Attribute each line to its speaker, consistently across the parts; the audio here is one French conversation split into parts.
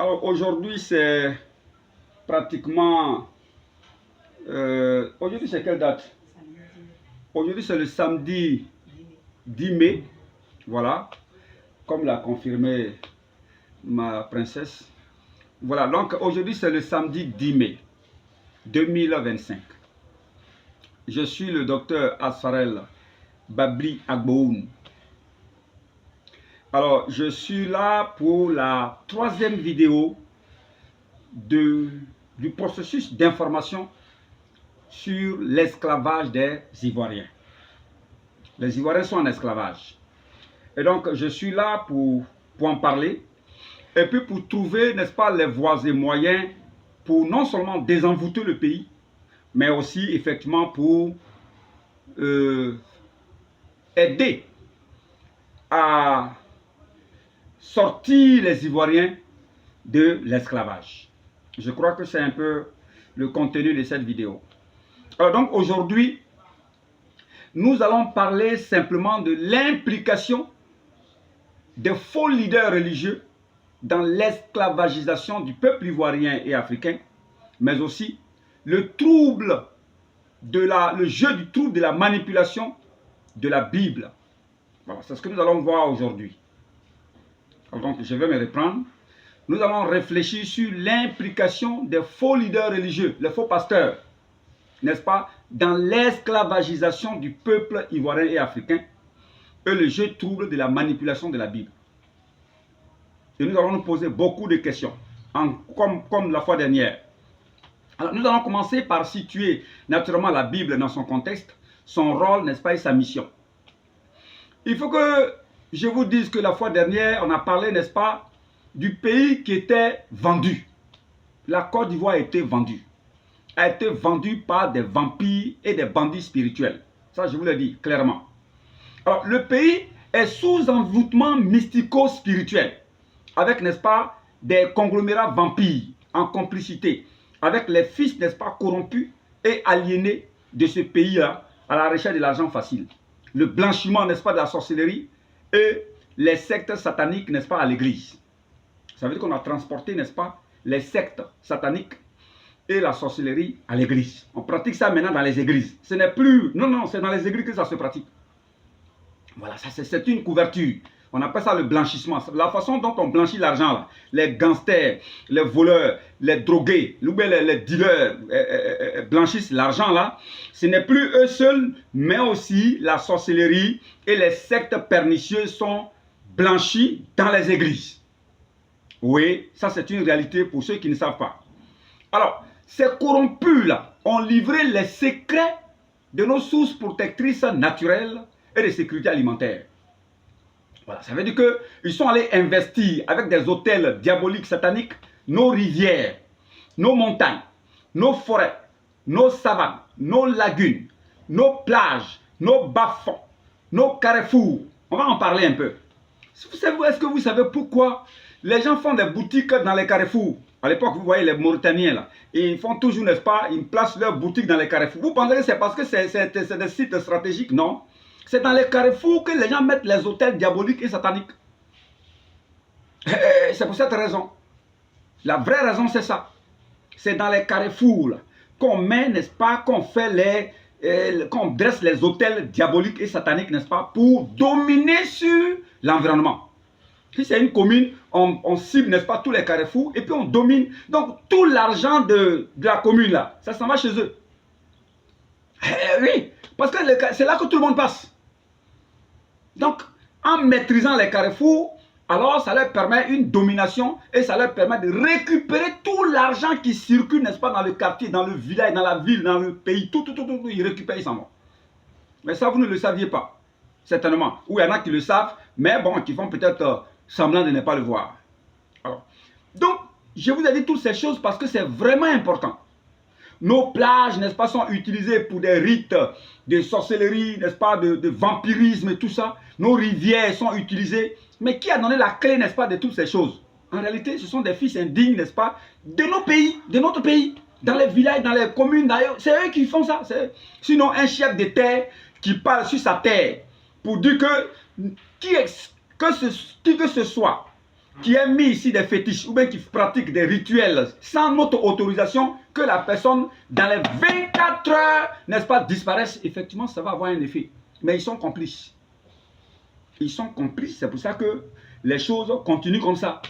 Speaker 1: Alors aujourd'hui c'est pratiquement... aujourd'hui c'est quelle date? Aujourd'hui c'est le samedi 10 mai. Voilà, comme l'a confirmé ma princesse. Voilà, donc aujourd'hui c'est le samedi 10 mai 2025. Je suis le docteur Asfarel Babli Agboun. Alors, je suis là pour la troisième vidéo du processus d'information sur l'esclavage des Ivoiriens. Les Ivoiriens sont en esclavage. Et donc, je suis là pour en parler et puis pour trouver, n'est-ce pas, les voies et moyens pour non seulement désenvoûter le pays, mais aussi, effectivement, pour aider à sortir les Ivoiriens de l'esclavage. Je crois que c'est un peu le contenu de cette vidéo. Alors donc aujourd'hui, nous allons parler simplement de l'implication des faux leaders religieux dans l'esclavagisation du peuple ivoirien et africain, mais aussi le jeu du trouble de la manipulation de la Bible. Voilà, c'est ce que nous allons voir aujourd'hui. Donc je vais me reprendre. Nous allons réfléchir sur l'implication des faux leaders religieux, les faux pasteurs, n'est-ce pas, dans l'esclavagisation du peuple ivoirien et africain et le jeu trouble de la manipulation de la Bible. Et nous allons nous poser beaucoup de questions, comme la fois dernière. Alors, nous allons commencer par situer naturellement la Bible dans son contexte, son rôle, n'est-ce pas, et sa mission. Il faut que je vous dise que la fois dernière, on a parlé, n'est-ce pas, du pays qui était vendu. La Côte d'Ivoire a été vendue. A été vendue par des vampires et des bandits spirituels. Ça, je vous l'ai dit clairement. Alors, le pays est sous envoûtement mystico-spirituel, avec, n'est-ce pas, des conglomérats vampires en complicité, avec les fils, n'est-ce pas, corrompus et aliénés de ce pays-là, à la recherche de l'argent facile. Le blanchiment, n'est-ce pas, de la sorcellerie et les sectes sataniques, n'est-ce pas, à l'église. Ça veut dire qu'on a transporté, n'est-ce pas, les sectes sataniques et la sorcellerie à l'église. On pratique ça maintenant dans les églises. Ce n'est plus... Non, c'est dans les églises que ça se pratique. Voilà, c'est une couverture. On appelle ça le blanchissement. La façon dont on blanchit l'argent, là, les gangsters, les voleurs, les drogués, les dealers blanchissent l'argent, là, ce n'est plus eux seuls, mais aussi la sorcellerie et les sectes pernicieuses sont blanchis dans les églises. Oui, ça c'est une réalité pour ceux qui ne savent pas. Alors, ces corrompus-là ont livré les secrets de nos sources protectrices naturelles et de sécurité alimentaire. Voilà, ça veut dire qu'ils sont allés investir avec des hôtels diaboliques sataniques nos rivières, nos montagnes, nos forêts, nos savanes, nos lagunes, nos plages, nos bas-fonds, nos carrefours. On va en parler un peu. Est-ce que vous savez pourquoi les gens font des boutiques dans les carrefours? À l'époque, vous voyez les Mauritaniens là, ils font toujours, n'est-ce pas, ils placent leurs boutiques dans les carrefours. Vous pensez que c'est parce que c'est des sites stratégiques? Non. C'est dans les carrefours que les gens mettent les hôtels diaboliques et sataniques. C'est pour cette raison. La vraie raison, c'est ça. C'est dans les carrefours qu'on met, n'est-ce pas, qu'on fait qu'on dresse les hôtels diaboliques et sataniques, n'est-ce pas, pour dominer sur l'environnement. Si c'est une commune, on cible, n'est-ce pas, tous les carrefours et puis on domine. Donc, tout l'argent de la commune, là, ça s'en va chez eux. Oui, parce que c'est là que tout le monde passe. Donc, en maîtrisant les carrefours, alors ça leur permet une domination et ça leur permet de récupérer tout l'argent qui circule, n'est-ce pas, dans le quartier, dans le village, dans la ville, dans le pays. Tout, ils récupèrent, ils s'en vont. Mais ça, vous ne le saviez pas, certainement. Ou il y en a qui le savent, mais bon, qui font peut-être semblant de ne pas le voir. Alors, donc, je vous ai dit toutes ces choses parce que c'est vraiment important. Nos plages, n'est-ce pas, sont utilisées pour des rites de sorcellerie, n'est-ce pas, de vampirisme et tout ça. Nos rivières sont utilisées. Mais qui a donné la clé, n'est-ce pas, de toutes ces choses? En réalité, ce sont des fils indignes, n'est-ce pas, de nos pays, de notre pays. Dans les villages, dans les communes, d'ailleurs, c'est eux qui font ça. Sinon, un chef de terre qui parle sur sa terre pour dire que qui que ce soit qui ait mis ici des fétiches ou bien qui pratique des rituels sans notre autorisation, que la personne, dans les 24 heures, n'est-ce pas, disparaisse, effectivement, ça va avoir un effet. Mais ils sont complices. Ils sont complices, c'est pour ça que les choses continuent comme ça.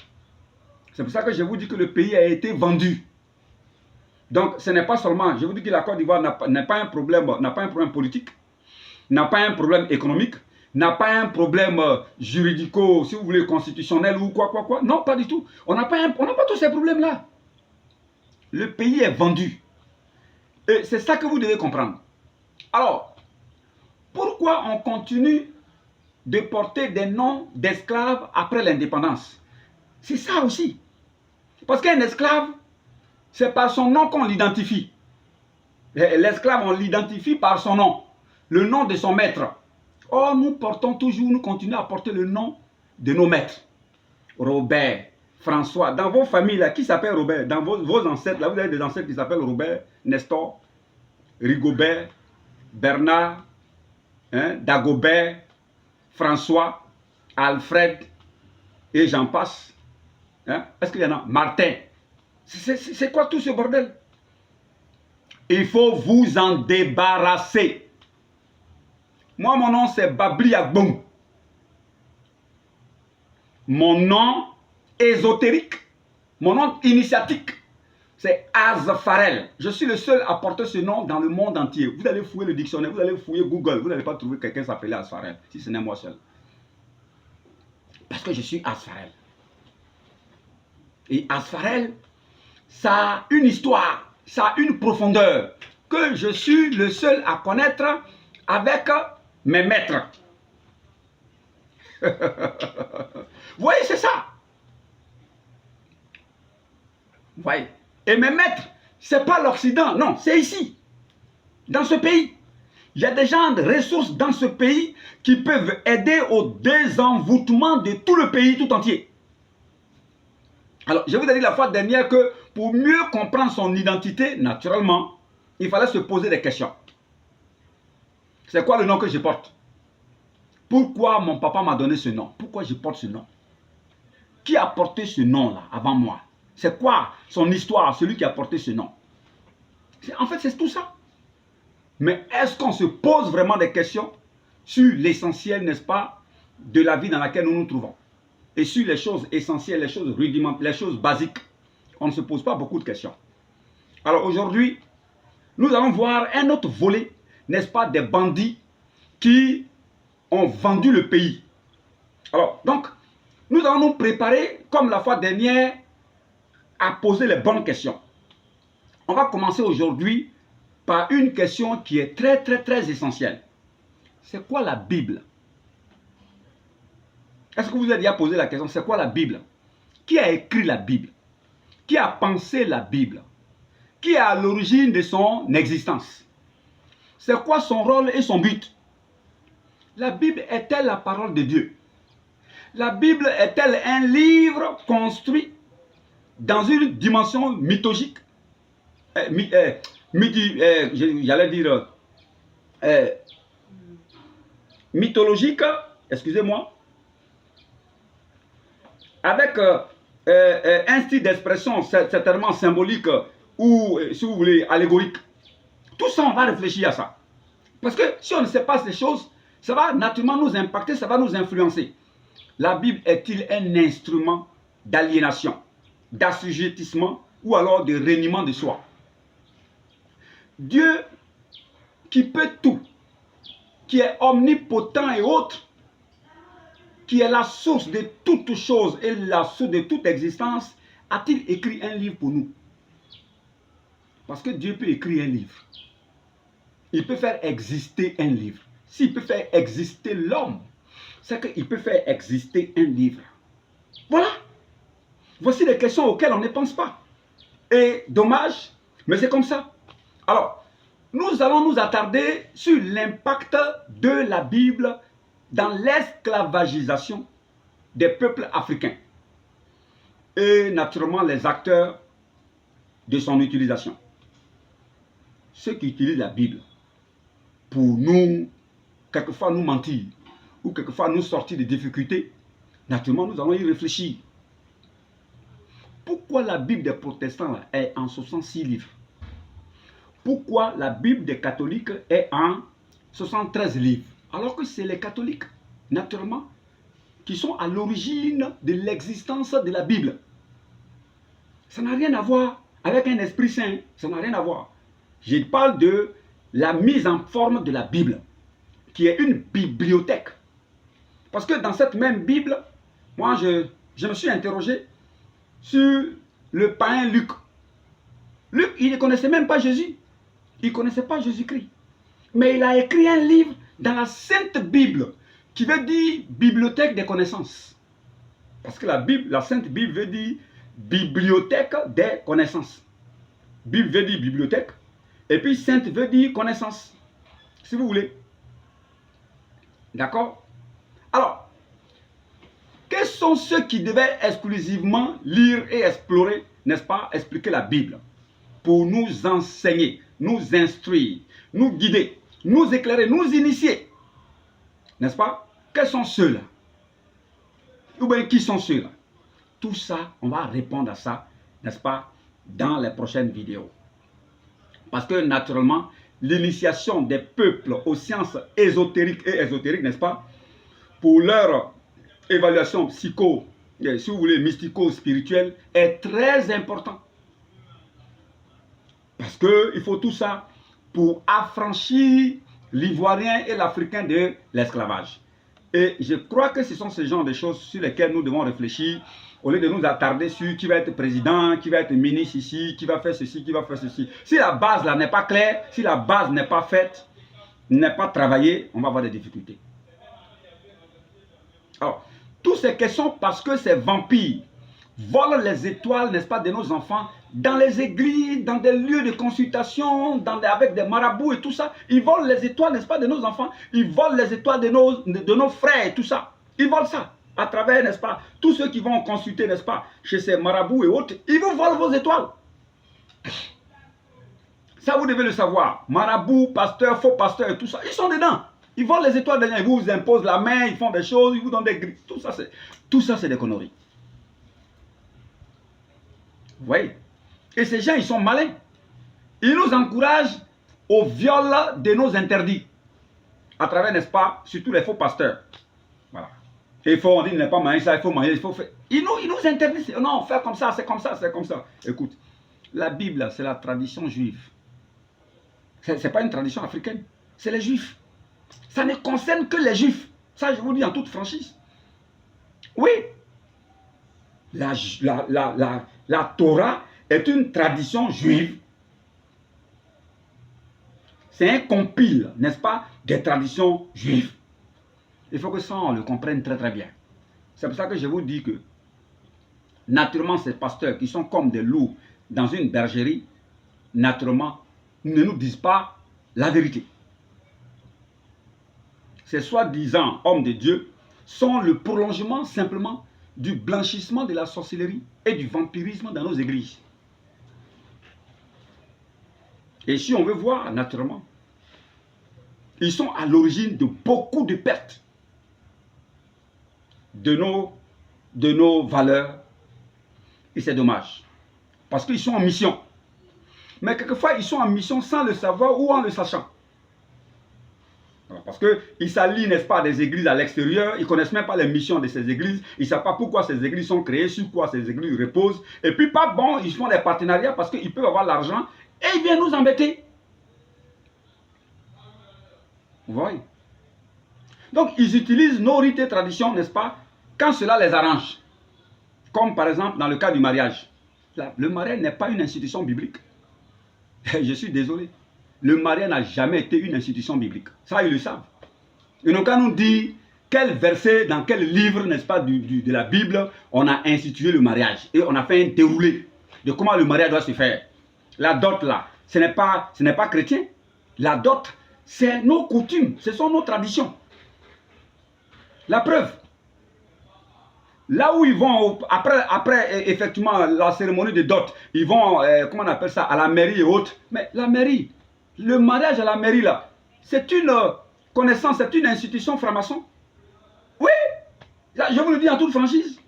Speaker 1: C'est pour ça que je vous dis que le pays a été vendu. Donc, ce n'est pas seulement, je vous dis que la Côte d'Ivoire n'a pas un problème politique, n'a pas un problème économique, n'a pas un problème juridico, si vous voulez, constitutionnel ou quoi. Non, pas du tout. On n'a pas tous ces problèmes-là. Le pays est vendu. Et c'est ça que vous devez comprendre. Alors, pourquoi on continue de porter des noms d'esclaves après l'indépendance? C'est ça aussi. Parce qu'un esclave, c'est par son nom qu'on l'identifie. L'esclave, on l'identifie par son nom, le nom de son maître. Or, nous continuons à porter le nom de nos maîtres. Robert, François, dans vos familles, là, qui s'appelle Robert? Dans vos ancêtres, là, vous avez des ancêtres qui s'appellent Robert, Nestor, Rigobert, Bernard, Dagobert, François, Alfred, et j'en passe. Est-ce qu'il y en a? Martin. C'est quoi tout ce bordel? Il faut vous en débarrasser. Moi, mon nom, c'est Babli Agboum. Mon nom ésotérique, mon nom initiatique, c'est Azfarel. Je suis le seul à porter ce nom dans le monde entier. Vous allez fouiller le dictionnaire, vous allez fouiller Google, vous n'allez pas trouver quelqu'un s'appeler Azfarel, si ce n'est moi seul. Parce que je suis Azfarel. Et Azfarel, ça a une histoire, ça a une profondeur que je suis le seul à connaître avec mes maîtres. Vous voyez, c'est ça. Vous voyez. Et mes maîtres, ce n'est pas l'Occident, non, c'est ici, dans ce pays. Il y a des gens de ressources dans ce pays qui peuvent aider au désenvoûtement de tout le pays tout entier. Alors, je vous ai dit la fois dernière que pour mieux comprendre son identité, naturellement, il fallait se poser des questions. C'est quoi le nom que je porte? Pourquoi mon papa m'a donné ce nom? Pourquoi je porte ce nom? Qui a porté ce nom-là avant moi? C'est quoi son histoire, celui qui a porté ce nom? En fait, c'est tout ça. Mais est-ce qu'on se pose vraiment des questions sur l'essentiel, n'est-ce pas, de la vie dans laquelle nous nous trouvons? Et sur les choses essentielles, les choses rudimentaires, les choses basiques, on ne se pose pas beaucoup de questions. Alors aujourd'hui, nous allons voir un autre volet, n'est-ce pas, des bandits qui ont vendu le pays. Alors, donc, nous allons nous préparer, comme la fois dernière, à poser les bonnes questions. On va commencer aujourd'hui par une question qui est très essentielle. C'est quoi la Bible? Est-ce que vous avez déjà posé la question, c'est quoi la Bible? Qui a écrit la Bible? Qui a pensé la Bible? Qui est à l'origine de son existence? C'est quoi son rôle et son but? La Bible est-elle la parole de Dieu? La Bible est-elle un livre construit dans une dimension mythologique? J'allais dire mythologique, excusez-moi, avec un style d'expression certainement symbolique ou, si vous voulez, allégorique. Tout ça, on va réfléchir à ça. Parce que si on ne sait pas ces choses, ça va naturellement nous impacter, ça va nous influencer. La Bible est-il un instrument d'aliénation, d'assujettissement ou alors de reniement de soi? Dieu qui peut tout, qui est omnipotent et autre, qui est la source de toutes choses et la source de toute existence, a-t-il écrit un livre pour nous? Parce que Dieu peut écrire un livre. Il peut faire exister un livre. S'il peut faire exister l'homme, c'est qu'il peut faire exister un livre. Voilà. Voici les questions auxquelles on ne pense pas. Et dommage, mais c'est comme ça. Alors, nous allons nous attarder sur l'impact de la Bible dans l'esclavagisation des peuples africains. Et naturellement, les acteurs de son utilisation. Ceux qui utilisent la Bible pour nous, quelquefois nous mentir, ou quelquefois nous sortir de difficultés, naturellement nous allons y réfléchir. Pourquoi la Bible des protestants là, est en 66 livres? Pourquoi la Bible des catholiques est en 73 livres? Alors que c'est les catholiques, naturellement, qui sont à l'origine de l'existence de la Bible. Ça n'a rien à voir avec un esprit saint. Ça n'a rien à voir. Je parle de la mise en forme de la Bible, qui est une bibliothèque. Parce que dans cette même Bible, moi, je me suis interrogé sur le païen Luc. Luc, il ne connaissait même pas Jésus. Il ne connaissait pas Jésus-Christ. Mais il a écrit un livre dans la Sainte Bible, qui veut dire bibliothèque des connaissances. Parce que la Bible, la Sainte Bible veut dire bibliothèque des connaissances. Bible veut dire bibliothèque. Et puis Sainte veut dire connaissance. Si vous voulez. D'accord? Alors, quels sont ceux qui devaient exclusivement lire et explorer, n'est-ce pas, expliquer la Bible? Pour nous enseigner, nous instruire, nous guider, nous éclairer, nous initier. N'est-ce pas? Quels sont ceux-là? Ou bien qui sont ceux-là? Tout ça, on va répondre à ça, n'est-ce pas, dans les prochaines vidéos. Parce que naturellement, l'initiation des peuples aux sciences ésotériques et ésotériques, n'est-ce pas, pour leur évaluation psycho, si vous voulez, mystico-spirituelle, est très important. Parce qu'il faut tout ça pour affranchir l'Ivoirien et l'Africain de l'esclavage. Et je crois que ce sont ce genre de choses sur lesquelles nous devons réfléchir, au lieu de nous attarder sur qui va être président, qui va être ministre ici, qui va faire ceci, qui va faire ceci. Si la base là n'est pas claire, si la base n'est pas faite, n'est pas travaillée, on va avoir des difficultés. Alors, toutes ces questions parce que ces vampires volent les étoiles, n'est-ce pas, de nos enfants, dans les églises, dans des lieux de consultation, avec des marabouts et tout ça. Ils volent les étoiles, n'est-ce pas, de nos enfants. Ils volent les étoiles de nos frères et tout ça. Ils volent ça à travers, n'est-ce pas, tous ceux qui vont consulter, n'est-ce pas, chez ces marabouts et autres. Ils vous volent vos étoiles. Ça, vous devez le savoir. Marabouts, pasteurs, faux pasteurs et tout ça, ils sont dedans. Ils volent les étoiles des gens. Ils vous imposent la main, ils font des choses, ils vous donnent des grilles. Tout ça, c'est des conneries. Vous voyez? Et ces gens, ils sont malins. Ils nous encouragent au viol de nos interdits. À travers, n'est-ce pas, surtout les faux pasteurs. Voilà. Et il faut, on dit, il ne faut pas manger ça, il faut manger, il faut faire. Ils nous interdisent. Non, faire comme ça, c'est comme ça, c'est comme ça. Écoute, la Bible, c'est la tradition juive. Ce n'est pas une tradition africaine. C'est les juifs. Ça ne concerne que les juifs. Ça, je vous dis en toute franchise. Oui. La Torah est une tradition juive. C'est un compile, n'est-ce pas, des traditions juives. Il faut que ça, on le comprenne très très bien. C'est pour ça que je vous dis que, naturellement, ces pasteurs qui sont comme des loups dans une bergerie, naturellement, ne nous disent pas la vérité. Ces soi-disant hommes de Dieu sont le prolongement simplement du blanchissement de la sorcellerie et du vampirisme dans nos églises. Et si on veut voir, naturellement, ils sont à l'origine de beaucoup de pertes de nos valeurs. Et c'est dommage. Parce qu'ils sont en mission. Mais quelquefois, ils sont en mission sans le savoir ou en le sachant. Parce qu'ils s'allient, n'est-ce pas, à des églises à l'extérieur. Ils ne connaissent même pas les missions de ces églises. Ils ne savent pas pourquoi ces églises sont créées, sur quoi ces églises reposent. Et puis, pas bon, ils font des partenariats parce qu'ils peuvent avoir l'argent et ils viennent nous embêter. Vous voyez? Donc, ils utilisent nos rites et traditions, n'est-ce pas, quand cela les arrange. Comme par exemple dans le cas du mariage. Le mariage n'est pas une institution biblique. Je suis désolé. Le mariage n'a jamais été une institution biblique. Ça, ils le savent. Ils n'ont qu'à nous dire quel verset, dans quel livre, n'est-ce pas, de la Bible, on a institué le mariage. Et on a fait un déroulé de comment le mariage doit se faire. La dot, là, ce n'est pas chrétien. La dot, c'est nos coutumes, ce sont nos traditions. La preuve. Là où ils vont, après effectivement la cérémonie de dot, ils vont, comment on appelle ça, à la mairie et autres. Mais la mairie, le mariage à la mairie là, c'est une connaissance, c'est une institution franc-maçon. Oui, je vous le dis en toute franchise.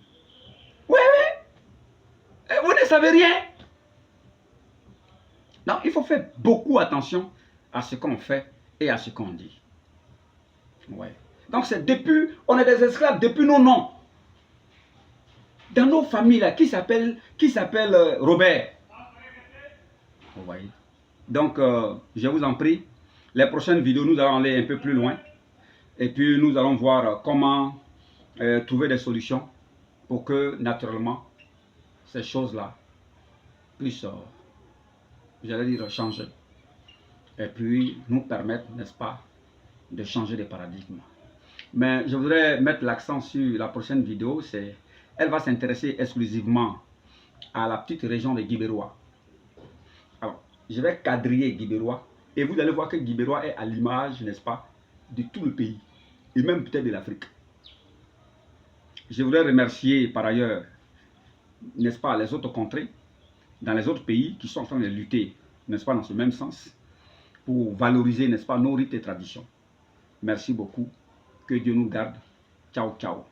Speaker 1: Oui, oui. Et vous savez rien. Donc, il faut faire beaucoup attention à ce qu'on fait et à ce qu'on dit. Ouais. Donc, c'est depuis, on est des esclaves depuis nos noms. Dans nos familles, là, qui s'appelle Robert. Vous voyez. Donc, je vous en prie, les prochaines vidéos, nous allons aller un peu plus loin. Et puis, nous allons voir comment trouver des solutions pour que, naturellement, ces choses-là puissent, j'allais dire, changer. Et puis, nous permettre, n'est-ce pas, de changer de paradigme. Mais je voudrais mettre l'accent sur la prochaine vidéo. Elle va s'intéresser exclusivement à la petite région de Guibérois. Alors, je vais quadriller Guibérois et vous allez voir que Guibérois est à l'image, n'est-ce pas, de tout le pays et même peut-être de l'Afrique. Je voudrais remercier par ailleurs, n'est-ce pas, les autres contrées, dans les autres pays qui sont en train de lutter, n'est-ce pas, dans ce même sens, pour valoriser, n'est-ce pas, nos rites et traditions. Merci beaucoup. Que Dieu nous garde. Ciao, ciao.